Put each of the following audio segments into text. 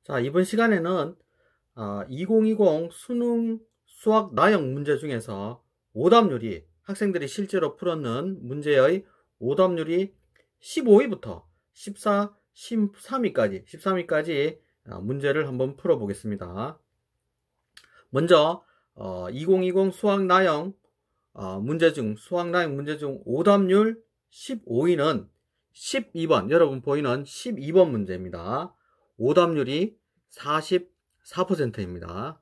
자, 이번 시간에는 2020 수능 수학 나형 문제 중에서 오답률이 학생들이 실제로 풀었는 문제의 오답률이 15위부터 14, 13위까지 문제를 한번 풀어보겠습니다. 먼저 2020 수학 나형 문제 중 오답률 15위는 12번, 여러분 보이는 12번 문제입니다. 오답률이 44%입니다.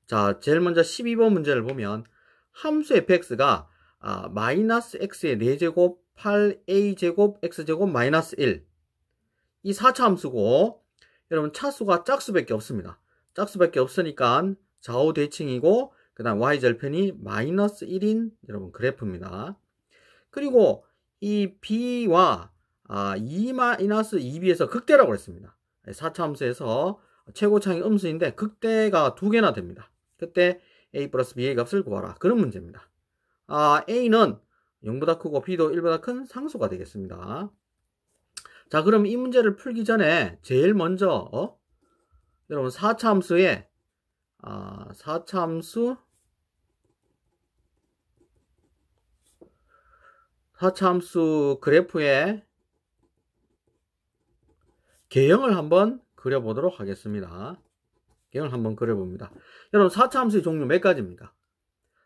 자, 제일 먼저 12번 문제를 보면 함수 fx가 마이너스 x의 4제곱 8a제곱 x제곱 마이너스 1, 이 4차 함수고, 여러분 차수가 짝수밖에 없습니다. 짝수밖에 없으니까 좌우 대칭이고, 그 다음 y절편이 마이너스 1인 여러분 그래프입니다. 그리고 이 b와 2-2b에서 극대라고 했습니다. 4차 함수에서 최고차이 음수인데 극대가 2개나 됩니다. 그때 a 플러스 b의 값을 구하라, 그런 문제입니다. a는 0보다 크고 b도 1보다 큰 상수가 되겠습니다. 자, 그럼 이 문제를 풀기 전에 제일 먼저 여러분 4차 함수의 4차 함수 그래프의 개형을 한번 그려보도록 하겠습니다. 개형을 한번 그려봅니다. 여러분 4차 함수의 종류 몇 가지입니까?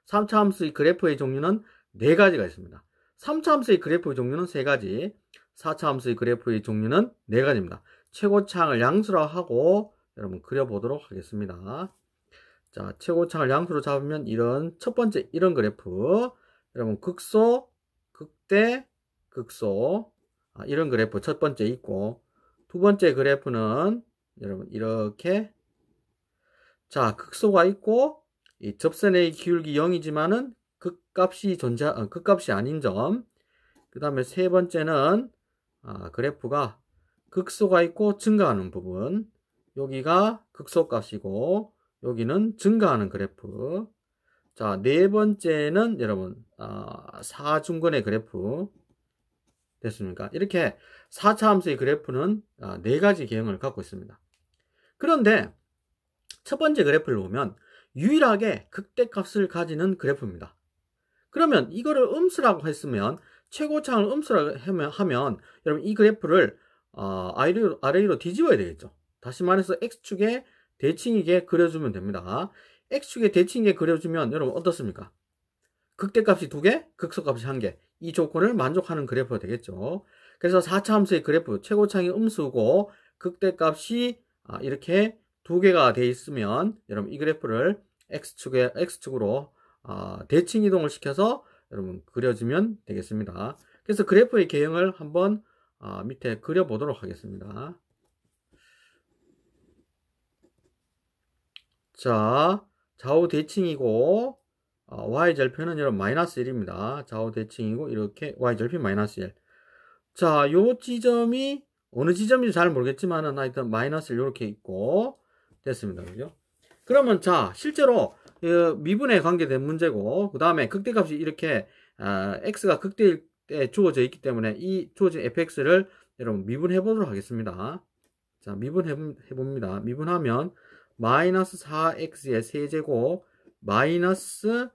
3차 함수의 그래프의 종류는 4가지가 있습니다. 3차 함수의 그래프의 종류는 3가지, 4차 함수의 그래프의 종류는 4가지입니다. 최고차항을 양수로 하고 여러분 그려보도록 하겠습니다. 자, 최고차항을 양수로 잡으면 이런 첫 번째 이런 그래프, 여러분 극소, 극대, 극소, 이런 그래프 첫 번째 있고, 두 번째 그래프는 여러분 이렇게, 자, 극소가 있고 이 접선의 기울기 0이지만은 극값이 아닌 점. 그 다음에 세 번째는 그래프가 극소가 있고 증가하는 부분, 여기가 극소값이고 여기는 증가하는 그래프. 자, 네 번째는 여러분 사중근의 그래프 됐습니까? 이렇게 4차 함수의 그래프는 4가지 개형을 갖고 있습니다. 그런데 첫 번째 그래프를 보면 유일하게 극대값을 가지는 그래프입니다. 그러면 이거를 음수라고 했으면, 최고차항을 음수라고 하면 여러분 이 그래프를 아래로 뒤집어야 되겠죠. 다시 말해서 x축에 대칭이게 그려주면 됩니다. x축에 대칭이게 그려주면 여러분 어떻습니까? 극대값이 2개, 극소값이 1개, 이 조건을 만족하는 그래프가 되겠죠. 그래서 4차 함수의 그래프, 최고차항이 음수고 극대값이 이렇게 2개가 되어 있으면 여러분 이 그래프를 x축으로 대칭 이동을 시켜서 여러분 그려주면 되겠습니다. 그래서 그래프의 개형을 한번 밑에 그려보도록 하겠습니다. 자, 좌우 대칭이고 y절편은 여러분 마이너스 1입니다. 좌우 대칭이고 이렇게 y절편 마이너스 1. 자, 요 지점이 어느 지점인지 잘 모르겠지만은 하여튼 마이너스 1 이렇게 있고 됐습니다. 그죠? 그러면 자, 실제로 미분에 관계된 문제고, 그 다음에 극대값이 이렇게 x가 극대일 때 주어져 있기 때문에 이 주어진 fx를 여러분 미분해 보도록 하겠습니다. 자, 미분해 봅니다. 미분하면 마이너스 4x의 세제곱 마이너스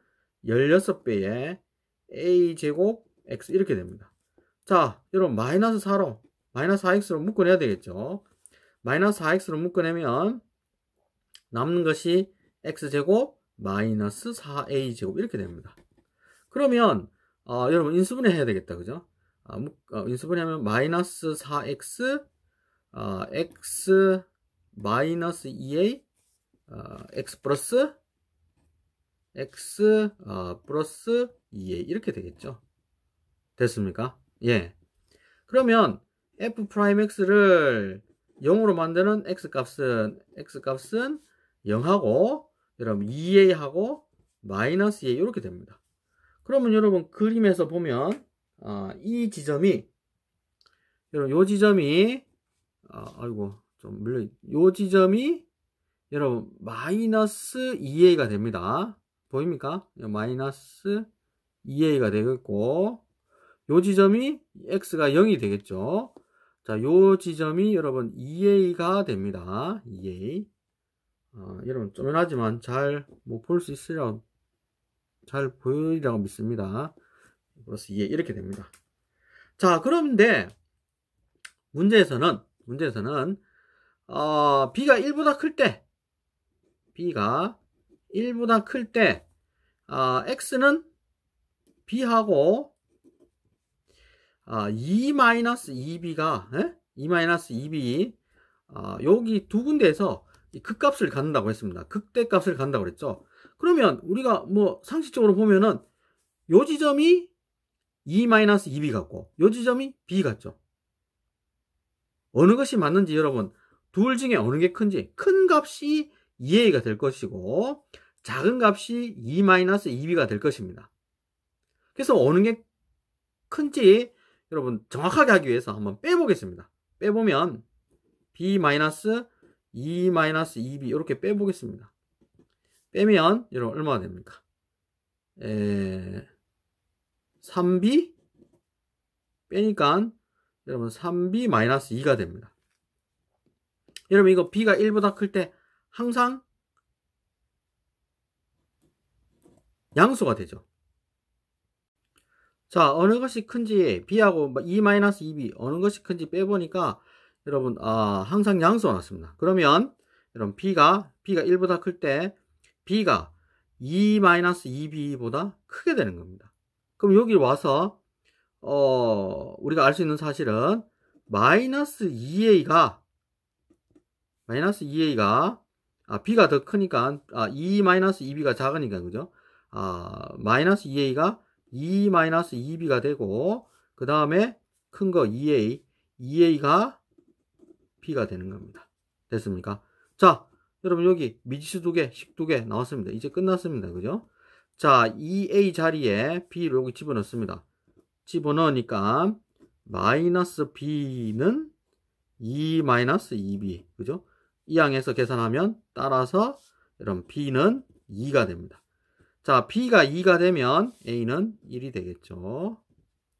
16배의 a제곱 x 이렇게 됩니다. 자, 여러분 마이너스 4x로 묶어내야 되겠죠. 마이너스 4x로 묶어내면 남는 것이 x제곱 마이너스 4a제곱 이렇게 됩니다. 그러면 여러분 인수분해 해야 되겠다, 그죠? 인수분해하면 마이너스 4x x 마이너스 2a x 플러스 2a 이렇게 되겠죠. 됐습니까? 예. 그러면 f'x를 0으로 만드는 x값은 0하고 여러분 2a하고 마이너스 2a 이렇게 됩니다. 그러면 여러분 그림에서 보면 이 지점이 여러분 요 지점이 요 지점이 여러분 마이너스 2a가 됩니다. 보입니까? 마이너스 2a가 되겠고 요 지점이 x가 0이 되겠죠. 자, 요 지점이 여러분 2a가 됩니다. 2a. 여러분 쪼면하지만 잘 볼 수 있으리라고, 잘 보이리라고 믿습니다. 플러스 2a 이렇게 됩니다. 자, 그런데 문제에서는 b가 1보다 클 때, b가 1보다 클 때, x는 b하고 2-2b가 2-2b 여기 두 군데에서 극값을 갖는다고 했습니다. 극대값을 갖는다고 그랬죠. 그러면 우리가 뭐 상식적으로 보면은 요 지점이 2-2b 같고 요 지점이 b 같죠. 어느 것이 맞는지 여러분, 둘 중에 어느 게 큰지, 큰 값이 2a가 될 것이고 작은 값이 2-2b가 될 것입니다. 그래서 어느 게 큰지 여러분 정확하게 하기 위해서 한번 빼보겠습니다. 빼보면 b-2-2b 이렇게 빼보겠습니다. 빼면 여러분 얼마가 됩니까? 3b 빼니까 여러분 3b-2가 됩니다. 여러분 이거 b가 1보다 클 때 항상 양수가 되죠. 자, 어느 것이 큰지 b하고 2-2b 어느 것이 큰지 빼보니까 여러분 항상 양수가 났습니다. 그러면 여러분 b가 1보다 클 때 b가 2-2b보다 크게 되는 겁니다. 그럼 여기 와서 우리가 알 수 있는 사실은 -2a가 b가 더 크니까 2-2b가 작으니까 그죠? -2a가 2-2b가 되고 그 다음에 큰 거 2a가 b가 되는 겁니다. 됐습니까? 자, 여러분 여기 미지수 2개, 식 2개 나왔습니다. 이제 끝났습니다. 그죠? 자, 2a 자리에 b를 여기 집어넣습니다. 집어넣으니까 -b는 2-2b 그죠? 이 항에서 계산하면 따라서 여러분 b는 2가 됩니다. 자, b가 2가 되면 a는 1이 되겠죠.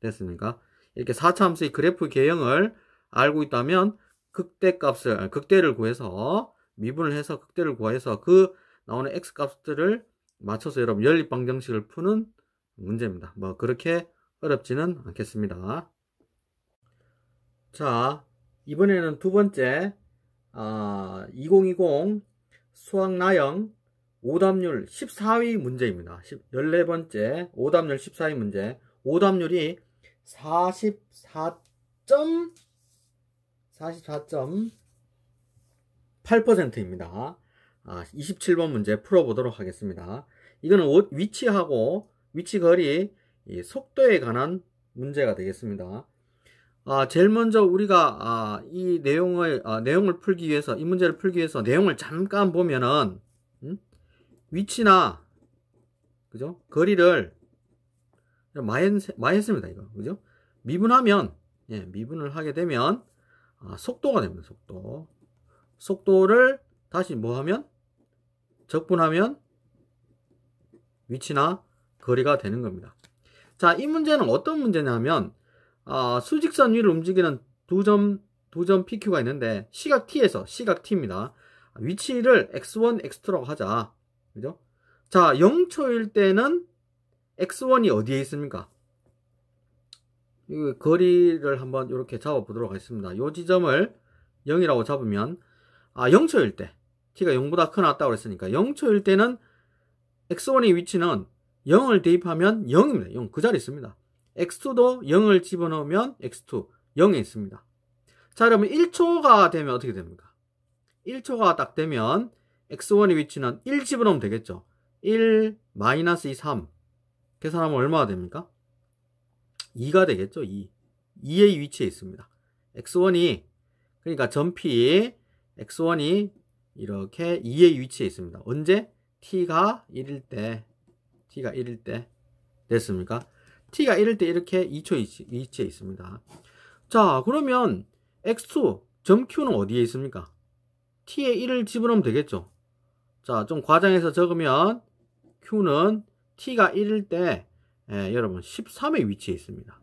됐습니까? 이렇게 4차함수의 그래프 개형을 알고 있다면 극대를 구해서 미분을 해서 극대를 구해서 그 나오는 x 값들을 맞춰서 여러분 연립방정식을 푸는 문제입니다. 뭐 그렇게 어렵지는 않겠습니다. 자, 이번에는 두 번째 2020 수학나영 오답률 14위 문제입니다. 14번째 오답률 14위 문제. 오답률이 44.8%입니다. 27번 문제 풀어보도록 하겠습니다. 이거는 위치하고 위치거리 속도에 관한 문제가 되겠습니다. 제일 먼저 우리가 이 내용을 풀기 위해서, 이 문제를 풀기 위해서 내용을 잠깐 보면은 위치나 그죠? 거리를 많이 했습니다. 이거 그죠? 미분하면 미분을 하게 되면 속도가 됩니다. 속도를 다시 뭐하면 적분하면 위치나 거리가 되는 겁니다. 자, 이 문제는 어떤 문제냐면 수직선 위를 움직이는 두 점 PQ가 있는데 시각 T입니다. 위치를 x1, x2라고 하자. 그죠? 자, 0초일 때는 x1이 어디에 있습니까? 이 거리를 한번 이렇게 잡아 보도록 하겠습니다. 이 지점을 0이라고 잡으면 0초일 때 t가 0보다 크나 같다고 했으니까 0초일 때는 x1의 위치는 0을 대입하면 0입니다. 0 그 자리에 있습니다. x2도 0을 집어넣으면 x2 0에 있습니다. 자, 그러면 1초가 되면 어떻게 됩니까? 1초가 딱 되면 x1의 위치는 1 집어넣으면 되겠죠. 1 -2 3 계산하면 얼마가 됩니까? 2가 되겠죠. 2의 위치에 있습니다. x1이 그러니까 점피 x1이 이렇게 2의 위치에 있습니다. 언제? t가 1일 때 됐습니까? t가 1일 때 이렇게 2초 위치에 있습니다. 자, 그러면 x2 점 q는 어디에 있습니까? t에 1을 집어넣으면 되겠죠. 자, 좀 과장해서 적으면 q는 t가 1일 때 여러분 13의 위치에 있습니다.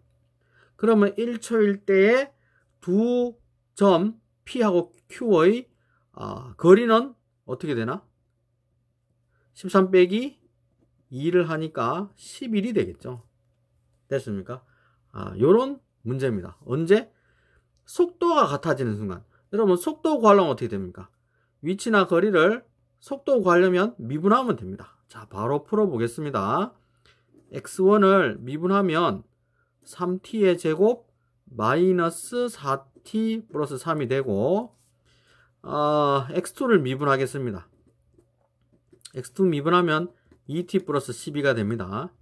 그러면 1초일 때에 두 점 P하고 Q의 거리는 어떻게 되나? 13 빼기 2를 하니까 11이 되겠죠. 됐습니까? 요런 문제입니다. 언제? 속도가 같아지는 순간. 여러분, 속도 구하려면 어떻게 됩니까? 위치나 거리를 속도 구하려면 미분하면 됩니다. 자, 바로 풀어보겠습니다. x1을 미분하면 3t의 제곱 마이너스 4t 플러스 3이 되고, x2를 미분하겠습니다. x2 미분하면 2t 플러스 12가 됩니다.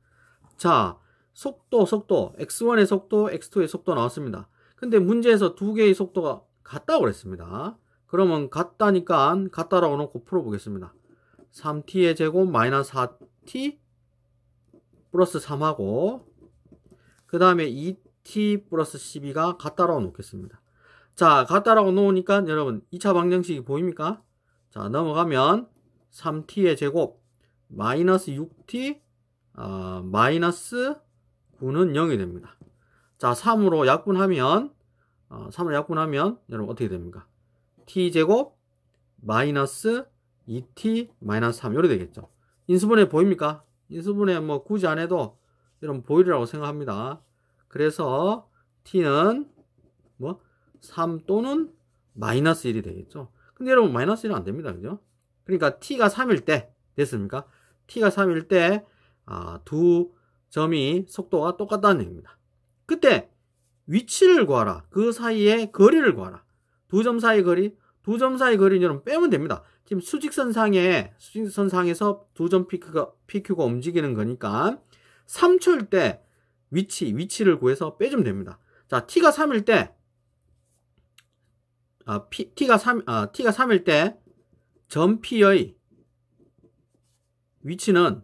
자, 속도, x1의 속도, x2의 속도 나왔습니다. 근데 문제에서 두 개의 속도가 같다고 그랬습니다. 그러면 같다니까 같다라고 놓고 풀어보겠습니다. 3t의 제곱 마이너스 4t 플러스 3하고 그 다음에 2t 플러스 12가 같다라고 놓겠습니다. 자, 같다라고 놓으니까 여러분 2차 방정식이 보입니까? 자, 넘어가면 3t의 제곱 마이너스 6t 마이너스 9는 0이 됩니다. 자, 3으로 약분하면 여러분 어떻게 됩니까? t제곱 마이너스 2t 마이너스 3 이렇게 되겠죠. 인수분해 보입니까? 인수분해 뭐 굳이 안 해도 여러분 보이리라고 생각합니다. 그래서 t는 뭐 3 또는 마이너스 1이 되겠죠. 근데 여러분 마이너스 1은 안 됩니다. 그죠? 그러니까 t가 3일 때 됐습니까? t가 3일 때 두 점이 속도가 똑같다는 얘기입니다. 그때 위치를 구하라. 그 사이의 거리를 구하라. 두 점 사이 거리, 두 점 사이 거리는 여러분 빼면 됩니다. 지금 수직선상에서 두 점 PQ가 움직이는 거니까 3초일 때 위치를 구해서 빼주면 됩니다. 자, t가 3일 때 t가 3일 때 점 P의 위치는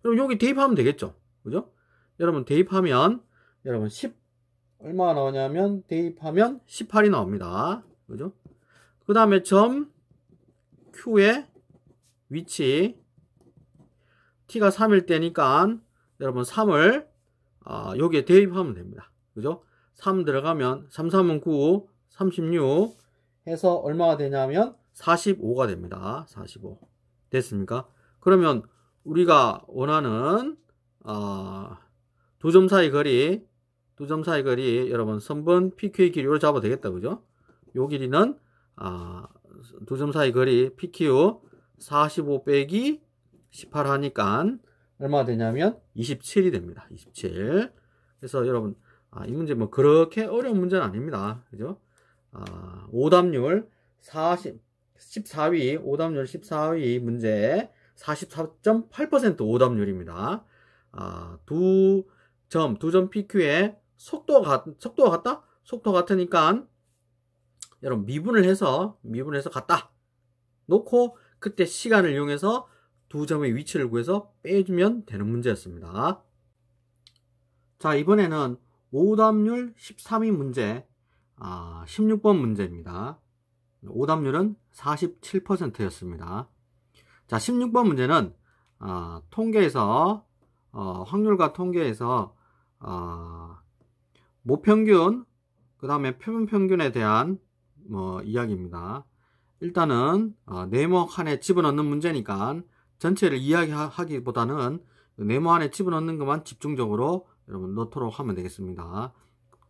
여러분 여기 대입하면 되겠죠. 그죠? 여러분 대입하면 여러분 10 얼마가 나오냐면 대입하면 18이 나옵니다. 그죠? 그 다음에 점 Q의 위치 t가 3일 때니까 여러분 3을 여기에 대입하면 됩니다. 그죠? 3 들어가면 3, 3은 9, 36 해서 얼마가 되냐면 45가 됩니다. 45 됐습니까? 그러면 우리가 원하는 두 점 사이 거리 여러분 선분 PQ의 길이로 잡아도 되겠다. 그죠? 요 길이는 두 점 사이 거리 PQ 45 빼기 18 하니까 얼마가 되냐면 27이 됩니다. 27. 그래서 여러분 이 문제 뭐 그렇게 어려운 문제는 아닙니다. 그죠? 오답률 14위 오답률 14위 문제 44.8% 오답률입니다. 두 점 PQ의 속도가 같다? 속도 같으니까 여러분 미분을 해서 같다 놓고 그때 시간을 이용해서 두 점의 위치를 구해서 빼주면 되는 문제였습니다. 자, 이번에는 오답률 13위 문제 16번 문제입니다. 오답률은 47%였습니다. 자, 16번 문제는 통계에서 확률과 통계에서 모평균 그 다음에 표본평균에 대한 이야기입니다. 일단은 네모 안에 집어넣는 문제니까 전체를 이야기하기보다는 네모 안에 집어넣는 것만 집중적으로 여러분 넣도록 하면 되겠습니다.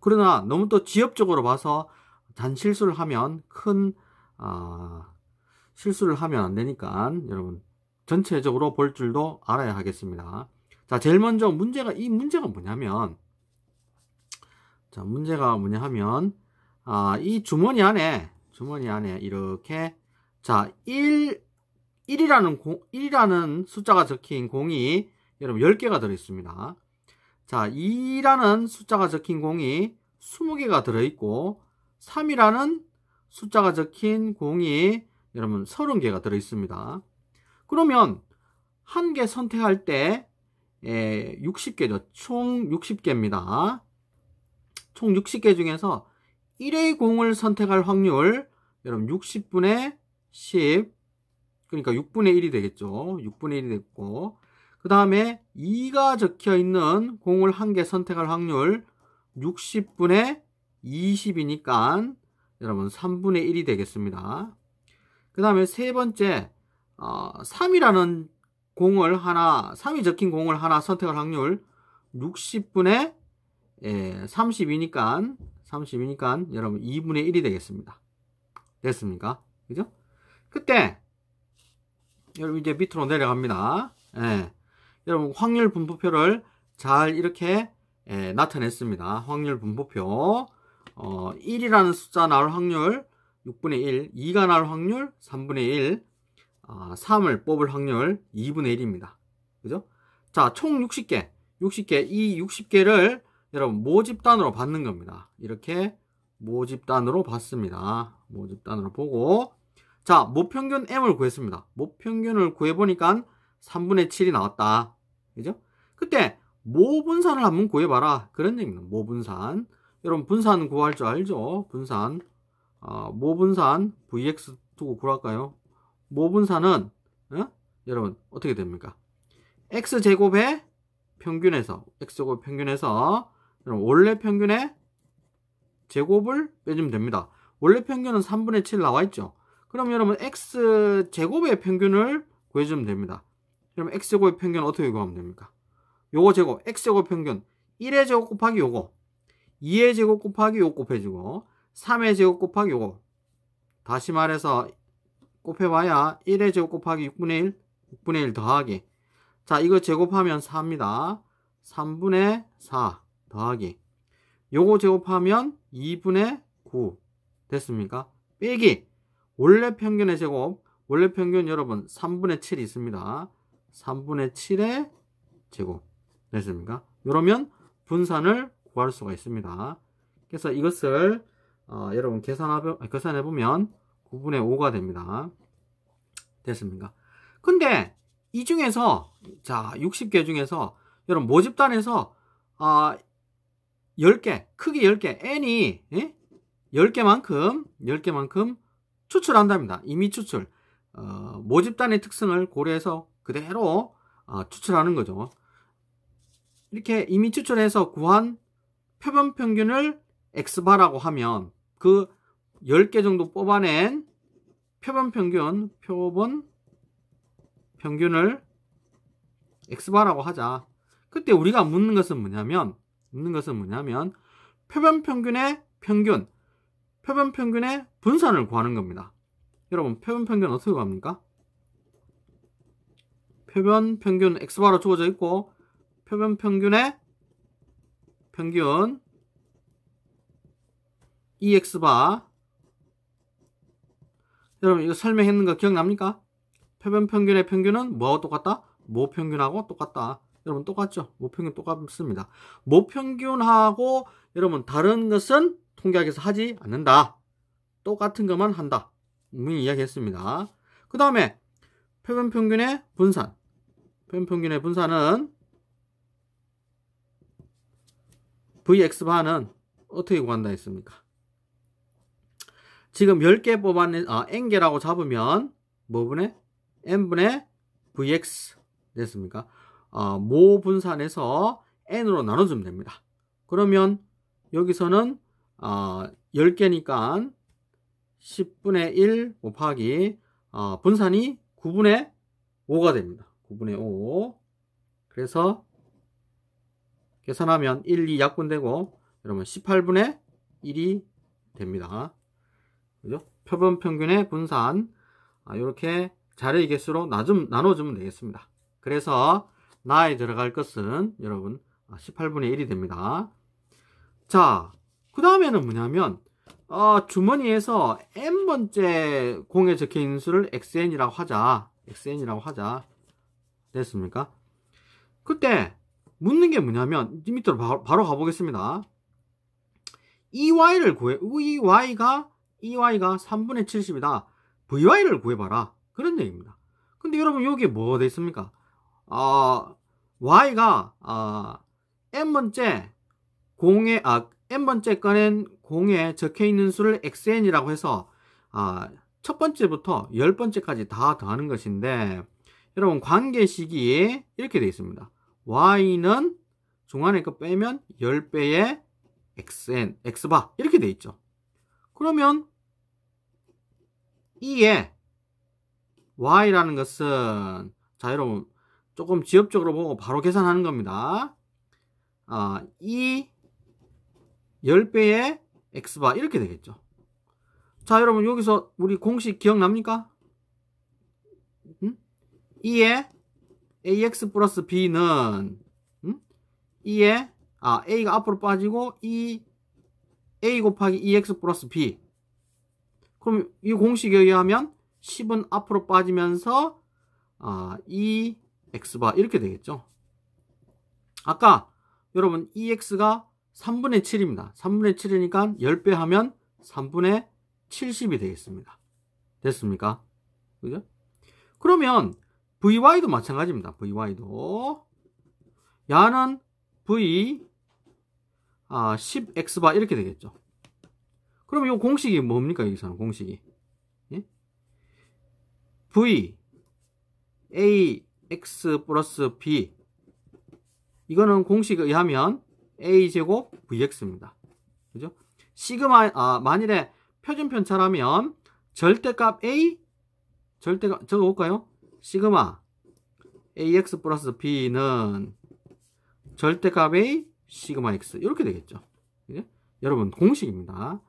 그러나 너무 또 지엽적으로 봐서 단실수를 하면 실수를 하면 안 되니까 여러분 전체적으로 볼 줄도 알아야 하겠습니다. 자, 제일 먼저 문제가 뭐냐면 이 주머니 안에 이렇게 자 1이라는 숫자가 적힌 공이 여러분 10개가 들어있습니다. 자, 2라는 숫자가 적힌 공이 20개가 들어있고 3이라는 숫자가 적힌 공이 여러분 30개가 들어있습니다. 그러면 한 개 선택할 때 60개죠. 총 60개입니다. 총 60개 중에서 1의 공을 선택할 확률 여러분 60분의 10 그러니까 6분의 1이 되겠죠. 6분의 1이 됐고 그 다음에 2가 적혀 있는 공을 한 개 선택할 확률 60분의 20이니까 여러분 3분의 1이 되겠습니다. 그 다음에 세 번째 3이라는 공을 하나 3이 적힌 공을 하나 선택할 확률 60분의 30이니까 여러분 2분의 1이 되겠습니다. 됐습니까? 그죠? 그때 여러분 이제 밑으로 내려갑니다. 여러분 확률 분포표를 잘 이렇게 나타냈습니다. 확률 분포표 1이라는 숫자 나올 확률 6분의 1, 2가 나올 확률 3분의 1, 3을 뽑을 확률 2분의 1입니다. 그죠? 자, 총 60개. 이 60개를 여러분 모집단으로 받는 겁니다. 이렇게 모집단으로 받습니다. 모집단으로 보고, 자, 모평균 M을 구했습니다. 모평균을 구해보니까 3분의 7이 나왔다. 그죠? 그때 모분산을 한번 구해봐라. 그런 얘기입니다. 모분산. 여러분 분산 구할 줄 알죠? 분산. 모분산 Vx 두고 구할까요? 모분산은 여러분 어떻게 됩니까? X제곱의 평균에서 X제곱 평균에서 여러분 원래 평균의 제곱을 빼주면 됩니다. 원래 평균은 3분의 7 나와있죠? 그럼 여러분 X제곱의 평균을 구해주면 됩니다. 그럼 X제곱의 평균 어떻게 구하면 됩니까? 요거 제곱, X제곱 평균 1의 제곱 곱하기 요거, 2의 제곱 곱하기 요거 곱해주고 3의 제곱 곱하기 요거, 다시 말해서 곱해봐야 1의 제곱 곱하기 6분의 1 더하기, 자 이거 제곱하면 4입니다. 3분의 4 더하기 요거 제곱하면 2분의 9 됐습니까? 빼기 원래 평균의 제곱, 원래 평균 여러분 3분의 7이 있습니다. 3분의 7의 제곱 됐습니까? 이러면 분산을 구할 수가 있습니다. 그래서 이것을 여러분 계산해보면 9분의 5가 됩니다. 됐습니까? 근데 이 중에서 자 60개 중에서 여러분 모집단에서 10개 크기 10개 n이 10개만큼 추출한답니다. 이미 추출 모집단의 특성을 고려해서 그대로 추출하는 거죠. 이렇게 이미 추출해서 구한 표본 평균을 x바라고 하면 그 10개 정도 뽑아낸 표본 평균을 x바라고 하자. 그때 우리가 묻는 것은 뭐냐면 표본 평균의 분산을 구하는 겁니다. 여러분 표본 평균 어떻게 구합니까? 표본 평균 x바로 주어져 있고 표본 평균의 평균 EX바. 여러분 이거 설명했는 거 기억납니까? 표본 평균의 평균은 뭐하고 똑같다? 모평균하고 똑같다. 여러분 똑같죠? 모평균 똑같습니다. 모평균하고 여러분 다른 것은 통계학에서 하지 않는다. 똑같은 것만 한다. 분명히 이야기했습니다. 그 다음에 표본 평균의 분산. 표본 평균의 분산은 Vx바는 어떻게 구한다 했습니까? 지금 10개 뽑았는 n개라고 잡으면 뭐분의 n분의 Vx 됐습니까? 모 분산에서 n으로 나눠주면 됩니다. 그러면 여기서는 10개니까 10분의 1 곱하기 분산이 9분의 5가 됩니다. 9분의 5. 그래서 계산하면 1, 2 약분되고 여러분 18분의 1이 됩니다. 그죠? 표본 평균의 분산 이렇게 자료의 개수로 나눠주면 되겠습니다. 그래서 나에 들어갈 것은 여러분 18분의 1이 됩니다. 자, 그 다음에는 뭐냐면 주머니에서 n번째 공에 적혀있는 수를 xn이라고 하자. 됐습니까? 그때 묻는 게 뭐냐면 밑으로 바로 가보겠습니다. EY가 3분의 70이다. VY를 구해봐라. 그런 얘기입니다. 근데 여러분 여기에 뭐가 되어 있습니까? Y가 n번째 꺼낸 공에 적혀있는 수를 xn이라고 해서 첫 번째부터 10번째까지 다 더하는 것인데 여러분 관계식이 이렇게 되어 있습니다. y는 중간에 거 빼면 10배의 xn, x바 이렇게 돼 있죠. 그러면 이에 y라는 것은 자 여러분 조금 지엽적으로 보고 바로 계산하는 겁니다. 이 10배의 x바 이렇게 되겠죠. 자 여러분 여기서 우리 공식 기억납니까? 이에 ax 플러스 b는 이에 a가 앞으로 빠지고 a 곱하기 2x 플러스 b. 그럼 이 공식에 의하면 10은 앞으로 빠지면서 2x바 이렇게 되겠죠. 아까 여러분 2x가 3분의 7입니다. 3분의 7이니까 10배 하면 3분의 70이 되겠습니다. 됐습니까? 그죠? 그러면 vy도 마찬가지입니다. vy도 야는 v 10x바 이렇게 되겠죠. 그럼 이 공식이 뭡니까? 여기서는 공식이 예? v ax 플러스 b 이거는 공식에 의하면 a제곱 vx입니다. 그죠? 시그마 만일에 표준편차라면 절대값 a 절대값 적어볼까요? 시그마 ax 플러스 b는 절대값 a 시그마 x 이렇게 되겠죠. 그죠? 여러분 공식입니다.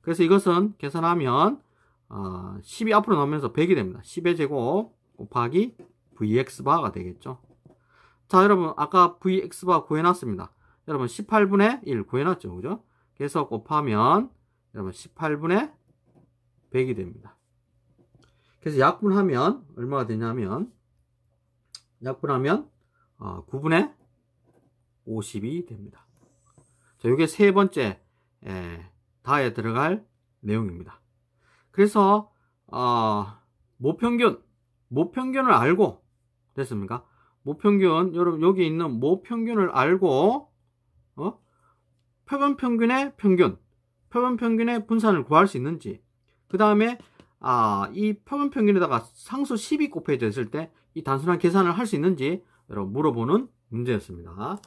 그래서 이것은 계산하면 10이 앞으로 나오면서 100이 됩니다. 10의 제곱 곱하기 vx바가 되겠죠. 자 여러분 아까 vx바 구해놨습니다. 여러분 18분의 1 구해놨죠. 그죠? 그래서 곱하면 여러분 18분의 100이 됩니다. 그래서 약분하면 얼마가 되냐면 약분하면 9분의 50이 됩니다. 자, 이게 세 번째 다에 들어갈 내용입니다. 그래서 모평균을 알고 됐습니까? 모평균 여러분 여기 있는 모평균을 알고 표본평균의 평균, 표본평균의 분산을 구할 수 있는지, 그 다음에 이 표본평균에다가 상수 10이 곱해져 있을 때 이 단순한 계산을 할 수 있는지 여러분 물어보는 문제였습니다.